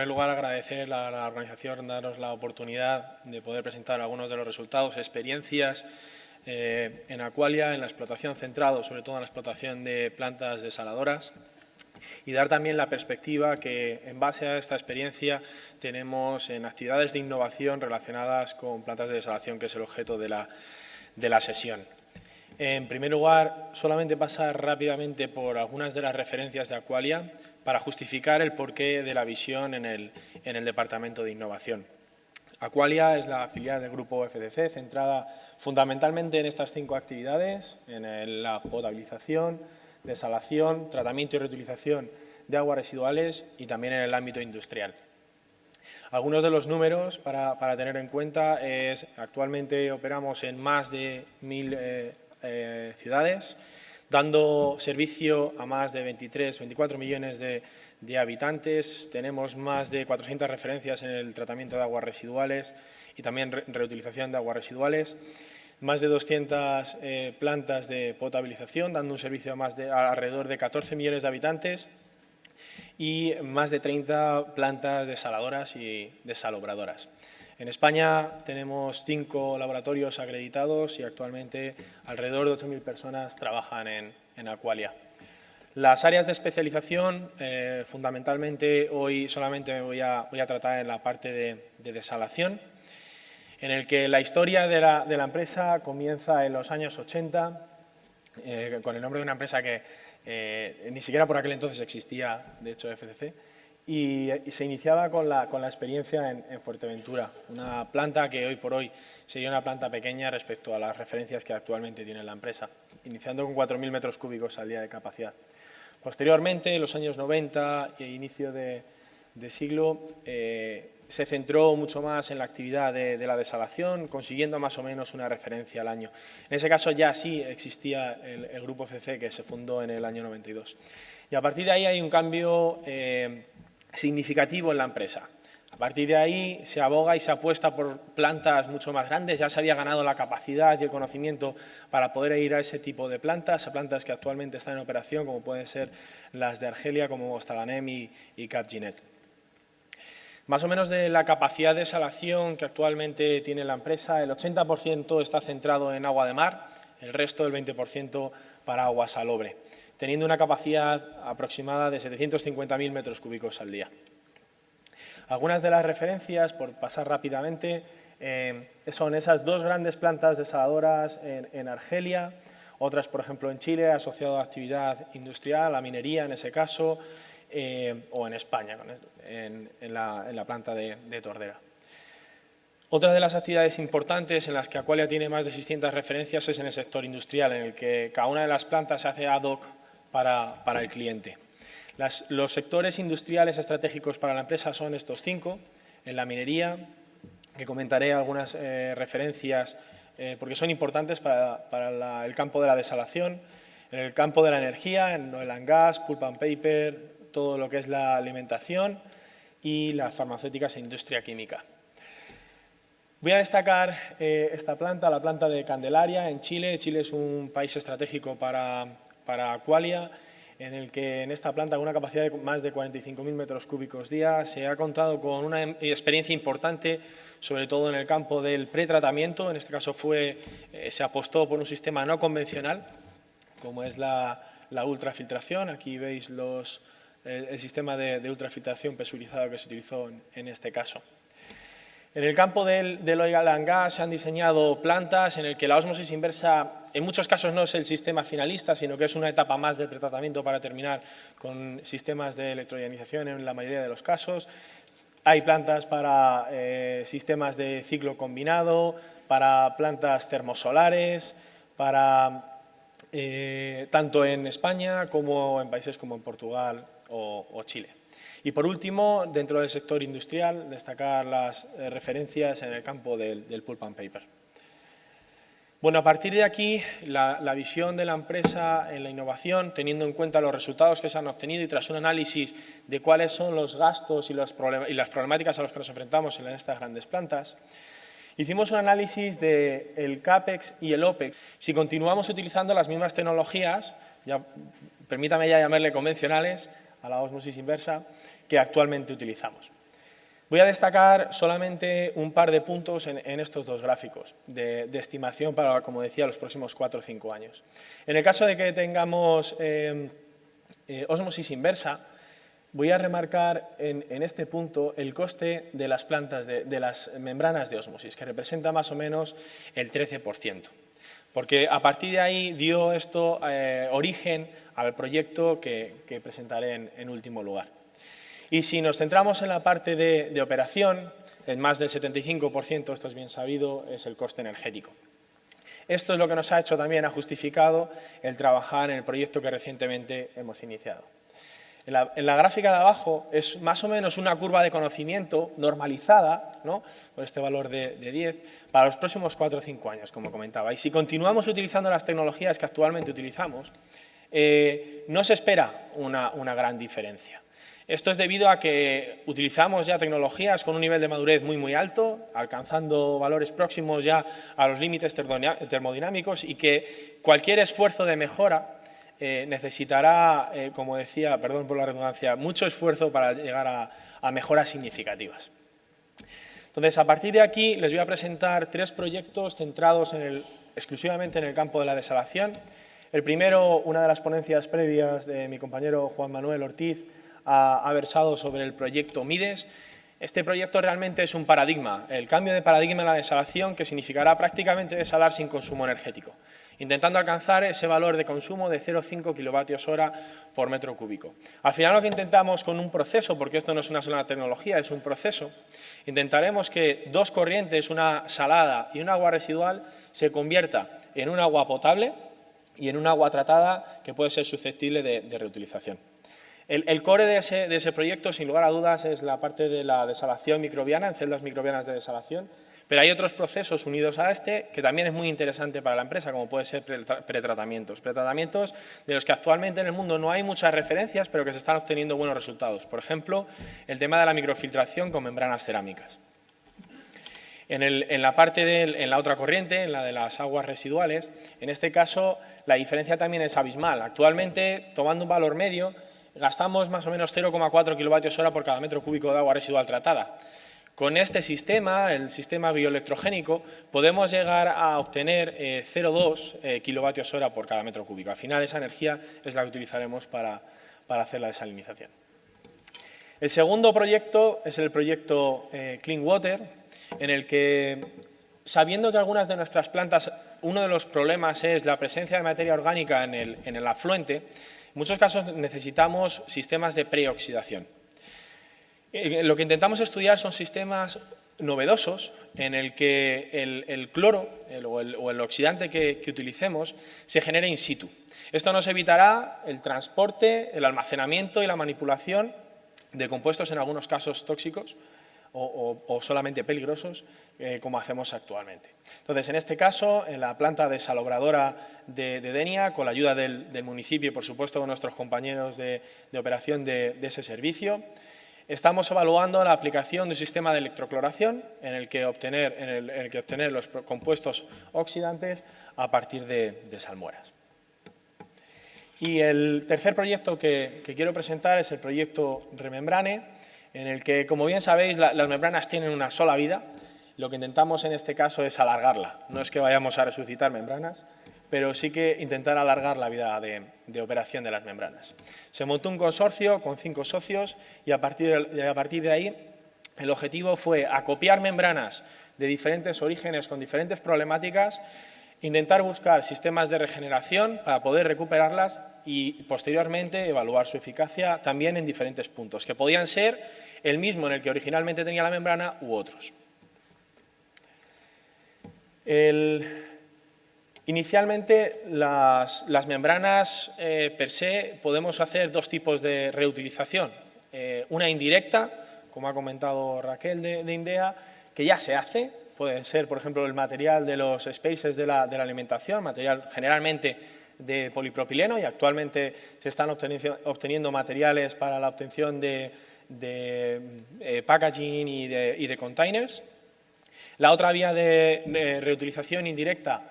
lugar, agradecer a la organización, daros la oportunidad de poder presentar algunos de los resultados, experiencias en Aqualia, en la explotación centrado, sobre todo en la explotación de plantas desaladoras, y dar también la perspectiva que, en base a esta experiencia, tenemos en actividades de innovación relacionadas con plantas de desalación, que es el objeto de la sesión. En primer lugar, solamente pasar rápidamente por algunas de las referencias de Aqualia para justificar el porqué de la visión en el Departamento de Innovación. Aqualia es la filial del Grupo FCC, centrada fundamentalmente en estas 5 actividades, en la potabilización, desalación, tratamiento y reutilización de aguas residuales y también en el ámbito industrial. Algunos de los números para tener en cuenta es actualmente operamos en más de 1000 ciudades, dando servicio a más de 24 millones de habitantes. Tenemos más de 400 referencias en el tratamiento de aguas residuales y también reutilización de aguas residuales. Más de 200 plantas de potabilización, dando un servicio a alrededor de 14 millones de habitantes, y más de 30 plantas desaladoras y desalobradoras. En España tenemos 5 laboratorios acreditados y actualmente alrededor de 8.000 personas trabajan en Aqualia. Las áreas de especialización, fundamentalmente hoy solamente me voy a tratar en la parte de desalación, en el que la historia de la empresa comienza en los años 80, con el nombre de una empresa que ni siquiera por aquel entonces existía, de hecho, FCC, y se iniciaba con la experiencia en Fuerteventura, una planta que hoy por hoy sería una planta pequeña respecto a las referencias que actualmente tiene la empresa, iniciando con 4.000 metros cúbicos al día de capacidad. Posteriormente, en los años 90 e inicio de siglo, se centró mucho más en la actividad de la desalación, consiguiendo más o menos una referencia al año. En ese caso ya sí existía el Grupo FCC, que se fundó en el año 92. Y a partir de ahí hay un cambio significativo en la empresa. A partir de ahí se aboga y se apuesta por plantas mucho más grandes. Ya se había ganado la capacidad y el conocimiento para poder ir a ese tipo de plantas, a plantas que actualmente están en operación, como pueden ser las de Argelia, como Mostaganem y Capginet. Más o menos de la capacidad de desalación que actualmente tiene la empresa, el 80% está centrado en agua de mar, el resto, el 20%, para agua salobre, teniendo una capacidad aproximada de 750.000 metros cúbicos al día. Algunas de las referencias, por pasar rápidamente, son esas 2 grandes plantas desaladoras en Argelia, otras, por ejemplo, en Chile, asociado a actividad industrial, a minería en ese caso, o en España, en la planta de Tordera. Otra de las actividades importantes en las que Aqualia tiene más de 600 referencias es en el sector industrial, en el que cada una de las plantas se hace ad hoc para el cliente. Los sectores industriales estratégicos para la empresa son estos 5, en la minería, que comentaré algunas referencias porque son importantes para el campo de la desalación, en el campo de la energía, en oil and gas, pulp and paper, todo lo que es la alimentación y las farmacéuticas e industria química. Voy a destacar esta planta, la planta de Candelaria en Chile. Chile es un país estratégico para Aqualia, en el que en esta planta, con una capacidad de más de 45.000 metros cúbicos día, se ha contado con una experiencia importante, sobre todo en el campo del pretratamiento. En este caso se apostó por un sistema no convencional, como es la ultrafiltración. Aquí veis el sistema de ultrafiltración presurizado que se utilizó en este caso. En el campo del oil and gas se han diseñado plantas en el que la ósmosis inversa en muchos casos no es el sistema finalista, sino que es una etapa más del pretratamiento para terminar con sistemas de electroionización en la mayoría de los casos. Hay plantas para sistemas de ciclo combinado, para plantas termosolares, tanto en España como en países como en Portugal o Chile. Y por último, dentro del sector industrial, destacar las referencias en el campo del pulp and paper. Bueno, a partir de aquí, la visión de la empresa en la innovación, teniendo en cuenta los resultados que se han obtenido y tras un análisis de cuáles son los gastos y las problemáticas a las que nos enfrentamos en estas grandes plantas, hicimos un análisis del CAPEX y el OPEX. Si continuamos utilizando las mismas tecnologías, permítame ya llamarle convencionales, a la ósmosis inversa, que actualmente utilizamos. Voy a destacar solamente un par de puntos en estos dos gráficos de estimación para, como decía, los próximos 4 o 5 años. En el caso de que tengamos ósmosis inversa, voy a remarcar en este punto el coste de las plantas, de las membranas de ósmosis, que representa más o menos el 13%. Porque a partir de ahí dio esto origen al proyecto que presentaré en último lugar. Y si nos centramos en la parte de operación, en más del 75%, esto es bien sabido, es el coste energético. Esto es lo que nos ha hecho también, ha justificado el trabajar en el proyecto que recientemente hemos iniciado. En la gráfica de abajo es más o menos una curva de conocimiento normalizada, ¿no?, por este valor de 10, para los próximos 4 o 5 años, como comentaba. Y si continuamos utilizando las tecnologías que actualmente utilizamos, no se espera una gran diferencia. Esto es debido a que utilizamos ya tecnologías con un nivel de madurez muy alto, alcanzando valores próximos ya a los límites termodinámicos, y que cualquier esfuerzo de mejora necesitará, como decía, perdón por la redundancia, mucho esfuerzo para llegar a mejoras significativas. Entonces, a partir de aquí les voy a presentar 3 proyectos centrados exclusivamente en el campo de la desalación. El primero, una de las ponencias previas de mi compañero Juan Manuel Ortiz, ha versado sobre el proyecto MIDES. Este proyecto realmente es un paradigma, el cambio de paradigma en la desalación, que significará prácticamente desalar sin consumo energético, intentando alcanzar ese valor de consumo de 0,5 kWh por metro cúbico. Al final lo que intentamos con un proceso, porque esto no es una sola tecnología, es un proceso, intentaremos que 2 corrientes, una salada y un agua residual, se convierta en un agua potable y en un agua tratada que puede ser susceptible de reutilización. El core de ese proyecto, sin lugar a dudas, es la parte de la desalación microbiana, en celdas microbianas de desalación, pero hay otros procesos unidos a este que también es muy interesante para la empresa, como puede ser pretratamientos. Pretratamientos de los que actualmente en el mundo no hay muchas referencias, pero que se están obteniendo buenos resultados. Por ejemplo, el tema de la microfiltración con membranas cerámicas. En la otra corriente, en la de las aguas residuales, en este caso la diferencia también es abismal. Actualmente, tomando un valor medio, gastamos más o menos 0,4 kWh por cada metro cúbico de agua residual tratada. Con este sistema, el sistema bioelectrogénico, podemos llegar a obtener 0,2 kWh por cada metro cúbico. Al final, esa energía es la que utilizaremos para hacer la desalinización. El segundo proyecto es el proyecto Clean Water, en el que, sabiendo que algunas de nuestras plantas, uno de los problemas es la presencia de materia orgánica en el afluente, en muchos casos necesitamos sistemas de preoxidación. Lo que intentamos estudiar son sistemas novedosos en el que el cloro o el oxidante que utilicemos se genere in situ. Esto nos evitará el transporte, el almacenamiento y la manipulación de compuestos en algunos casos tóxicos o solamente peligrosos, como hacemos actualmente. Entonces, en este caso, en la planta desalobradora de Denia, con la ayuda del municipio y, por supuesto, de nuestros compañeros de operación de ese servicio, estamos evaluando la aplicación de un sistema de electrocloración en el que obtener los compuestos oxidantes a partir de salmueras. Y el tercer proyecto que quiero presentar es el proyecto Remembrane, en el que, como bien sabéis, las membranas tienen una sola vida. Lo que intentamos en este caso es alargarla. No es que vayamos a resucitar membranas, pero sí que intentar alargar la vida de operación de las membranas. Se montó un consorcio con 5 socios y a partir de ahí el objetivo fue acopiar membranas de diferentes orígenes con diferentes problemáticas, intentar buscar sistemas de regeneración para poder recuperarlas y posteriormente evaluar su eficacia también en diferentes puntos, que podían ser el mismo en el que originalmente tenía la membrana u otros. Inicialmente, las membranas per se podemos hacer 2 tipos de reutilización. Una indirecta, como ha comentado Raquel de INDEA, que ya se hace. Puede ser, por ejemplo, el material de los spaces de la alimentación, material generalmente de polipropileno, y actualmente se están obteniendo materiales para la obtención de packaging y de containers. La otra vía de reutilización indirecta,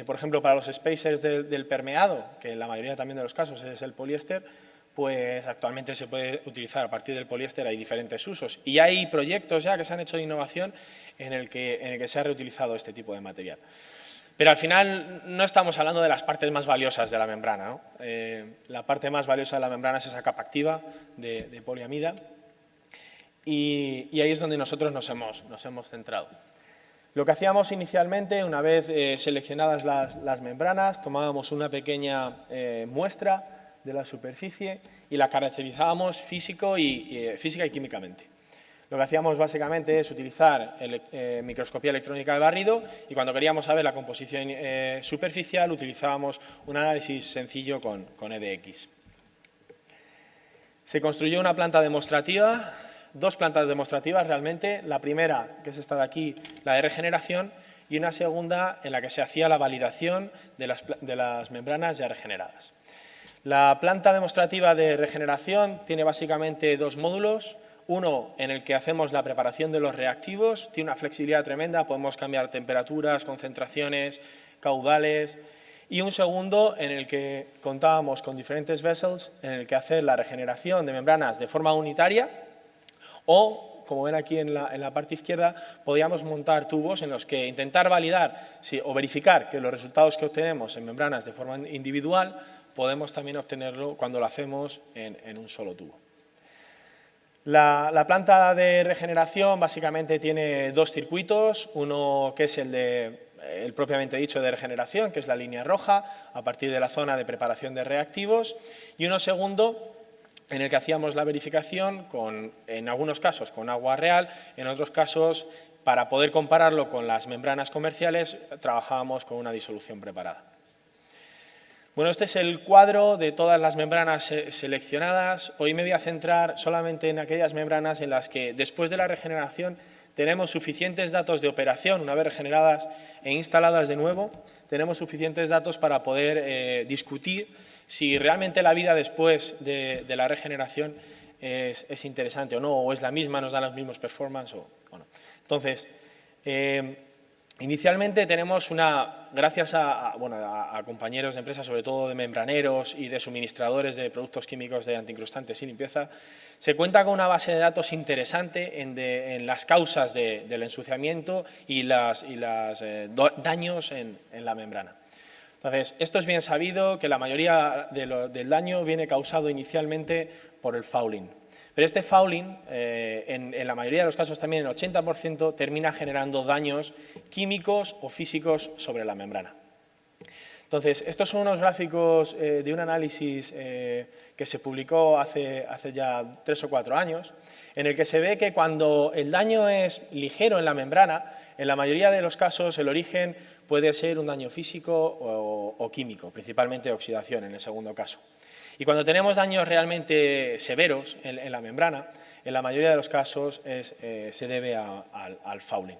por ejemplo, para los spacers del permeado, que en la mayoría también de los casos es el poliéster, pues actualmente se puede utilizar a partir del poliéster, hay diferentes usos. Y hay proyectos ya que se han hecho de innovación en el que se ha reutilizado este tipo de material. Pero al final no estamos hablando de las partes más valiosas de la membrana, ¿no? La parte más valiosa de la membrana es esa capa activa de poliamida y ahí es donde nosotros nos hemos centrado. Lo que hacíamos inicialmente, una vez seleccionadas las membranas, tomábamos una pequeña muestra de la superficie y la caracterizábamos física y químicamente. Lo que hacíamos básicamente es utilizar microscopía electrónica de barrido y cuando queríamos saber la composición superficial utilizábamos un análisis sencillo con EDX. Se construyó una planta demostrativa, dos plantas demostrativas realmente, la primera, que es esta de aquí, la de regeneración, y una segunda en la que se hacía la validación de las membranas ya regeneradas. La planta demostrativa de regeneración tiene básicamente dos módulos, uno en el que hacemos la preparación de los reactivos, tiene una flexibilidad tremenda, podemos cambiar temperaturas, concentraciones, caudales, y un segundo en el que contábamos con diferentes vessels, en el que hacer la regeneración de membranas de forma unitaria o, como ven aquí en la parte izquierda, podíamos montar tubos en los que intentar validar o verificar que los resultados que obtenemos en membranas de forma individual podemos también obtenerlo cuando lo hacemos en un solo tubo. La planta de regeneración básicamente tiene dos circuitos, uno que es el propiamente dicho de regeneración, que es la línea roja, a partir de la zona de preparación de reactivos, y uno segundo en el que hacíamos la verificación, en algunos casos con agua real, en otros casos, para poder compararlo con las membranas comerciales, trabajábamos con una disolución preparada. Bueno, este es el cuadro de todas las membranas seleccionadas. Hoy me voy a centrar solamente en aquellas membranas en las que, después de la regeneración, tenemos suficientes datos de operación, una vez regeneradas e instaladas de nuevo, tenemos suficientes datos para poder discutir si realmente la vida después de la regeneración es interesante o no, o es la misma, nos da los mismos performance o no. Entonces, inicialmente tenemos gracias a compañeros de empresa, sobre todo de membraneros y de suministradores de productos químicos de antiincrustantes y limpieza, se cuenta con una base de datos interesante en las causas del ensuciamiento y los daños en la membrana. Entonces, esto es bien sabido que la mayoría del daño viene causado inicialmente por el fouling. Pero este fouling, en la mayoría de los casos también en el 80%, termina generando daños químicos o físicos sobre la membrana. Entonces, estos son unos gráficos de un análisis que se publicó hace ya 3 o 4 años, en el que se ve que cuando el daño es ligero en la membrana, en la mayoría de los casos el origen puede ser un daño físico o químico, principalmente oxidación en el segundo caso. Y cuando tenemos daños realmente severos en la membrana, en la mayoría de los casos se debe al fouling.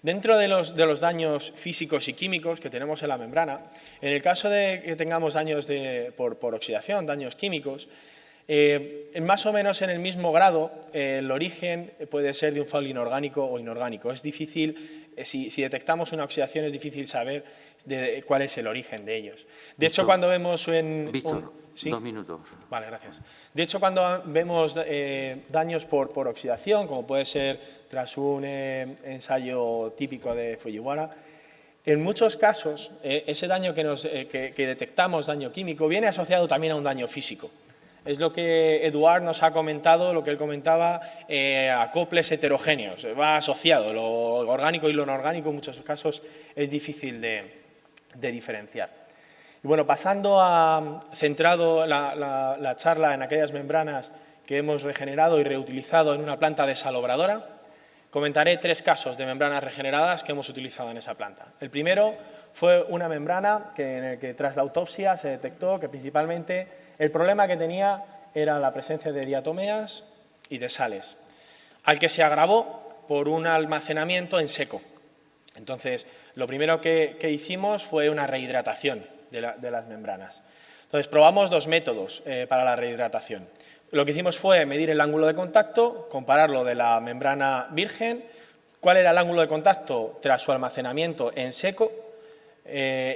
Dentro de los daños físicos y químicos que tenemos en la membrana, en el caso de que tengamos daños por oxidación, daños químicos, más o menos en el mismo grado, el origen puede ser de un fouling orgánico o inorgánico. Es difícil, si detectamos una oxidación, es difícil saber cuál es el origen de ellos. De hecho, cuando vemos Víctor, ¿sí? 2 minutos. Vale, gracias. De hecho, cuando vemos daños por oxidación, como puede ser tras un ensayo típico de Fujiwara, en muchos casos ese daño que detectamos, daño químico, viene asociado también a un daño físico. Es lo que Eduard nos ha comentado, lo que él comentaba, acoples heterogéneos, va asociado, lo orgánico y lo no orgánico en muchos casos es difícil de diferenciar. Y bueno, centrado la charla en aquellas membranas que hemos regenerado y reutilizado en una planta desalobradora, comentaré 3 casos de membranas regeneradas que hemos utilizado en esa planta. El primero fue una membrana en el que tras la autopsia se detectó que principalmente el problema que tenía era la presencia de diatomeas y de sales, al que se agravó por un almacenamiento en seco. Entonces, lo primero que hicimos fue una rehidratación de las membranas. Entonces, probamos 2 métodos para la rehidratación. Lo que hicimos fue medir el ángulo de contacto, compararlo de la membrana virgen, cuál era el ángulo de contacto tras su almacenamiento en seco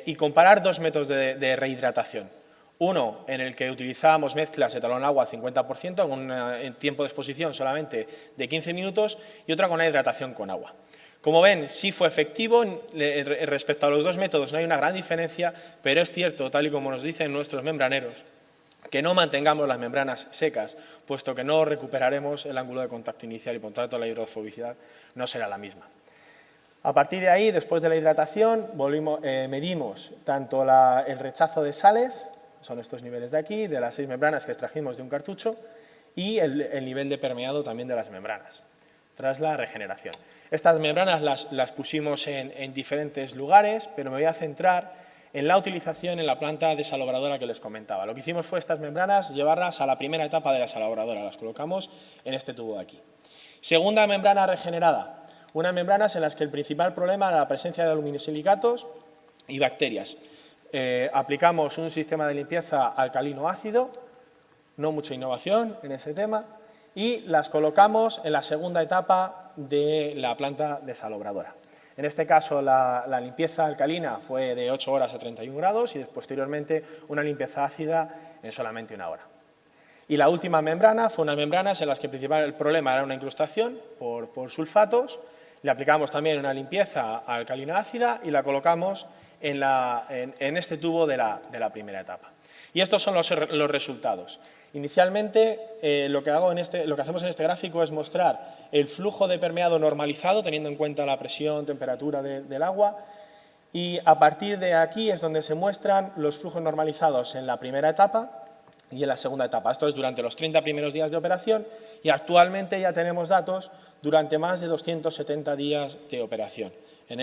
y comparar 2 métodos de rehidratación. Uno en el que utilizábamos mezclas de etanol-agua al 50%, con un tiempo de exposición solamente de 15 minutos, y otra con la hidratación con agua. Como ven, sí fue efectivo, respecto a los dos métodos no hay una gran diferencia, pero es cierto, tal y como nos dicen nuestros membraneros, que no mantengamos las membranas secas, puesto que no recuperaremos el ángulo de contacto inicial y por tanto la hidrofobicidad no será la misma. A partir de ahí, después de la hidratación, medimos tanto el rechazo de sales, son estos niveles de aquí, de las 6 membranas que extrajimos de un cartucho, y el nivel de permeado también de las membranas, tras la regeneración. Estas membranas las pusimos en diferentes lugares, pero me voy a centrar en la utilización en la planta desalobradora que les comentaba. Lo que hicimos fue estas membranas llevarlas a la primera etapa de la desalobradora, las colocamos en este tubo de aquí. Segunda membrana regenerada, unas membranas en las que el principal problema era la presencia de aluminosilicatos y bacterias. Aplicamos un sistema de limpieza alcalino-ácido, no mucha innovación en ese tema, y las colocamos en la segunda etapa de la planta desalobradora. En este caso, la limpieza alcalina fue de 8 horas a 31 grados y posteriormente una limpieza ácida en solamente 1 hora. Y la última membrana fue unas membranas en las que el principal problema era una incrustación por sulfatos. Le aplicamos también una limpieza alcalina ácida y la colocamos en este tubo de la primera etapa. Y estos son los resultados. Inicialmente, lo que hacemos en este gráfico es mostrar el flujo de permeado normalizado, teniendo en cuenta la presión, temperatura del agua, y a partir de aquí es donde se muestran los flujos normalizados en la primera etapa y en la segunda etapa. Esto es durante los 30 primeros días de operación y actualmente ya tenemos datos durante más de 270 días de operación, en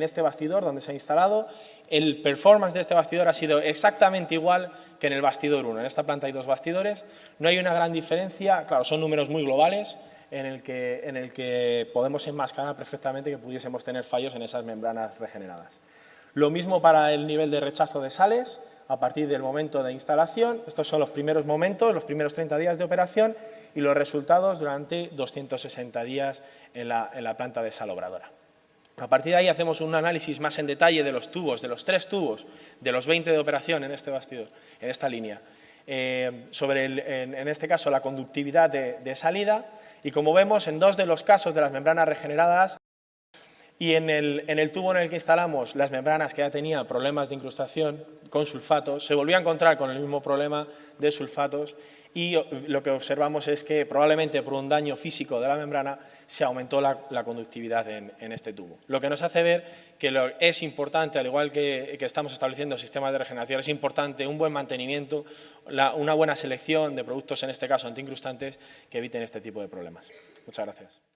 este bastidor donde se ha instalado, el performance de este bastidor ha sido exactamente igual que en el bastidor 1. En esta planta hay 2 bastidores, no hay una gran diferencia, claro, son números muy globales, en el que podemos enmascarar perfectamente que pudiésemos tener fallos en esas membranas regeneradas. Lo mismo para el nivel de rechazo de sales, a partir del momento de instalación. Estos son los primeros momentos, los primeros 30 días de operación y los resultados durante 260 días en la planta desalobradora. A partir de ahí hacemos un análisis más en detalle de los tubos, de los 3 tubos, de los 20 de operación en este bastidor, en esta línea, sobre, en este caso, la conductividad de salida, y como vemos, en 2 de los casos de las membranas regeneradas y en el tubo en el que instalamos las membranas que ya tenían problemas de incrustación con sulfatos, se volvió a encontrar con el mismo problema de sulfatos y lo que observamos es que probablemente por un daño físico de la membrana se aumentó la conductividad en este tubo. Lo que nos hace ver que es importante, al igual que estamos estableciendo sistemas de regeneración, es importante un buen mantenimiento, una buena selección de productos, en este caso antiincrustantes, que eviten este tipo de problemas. Muchas gracias.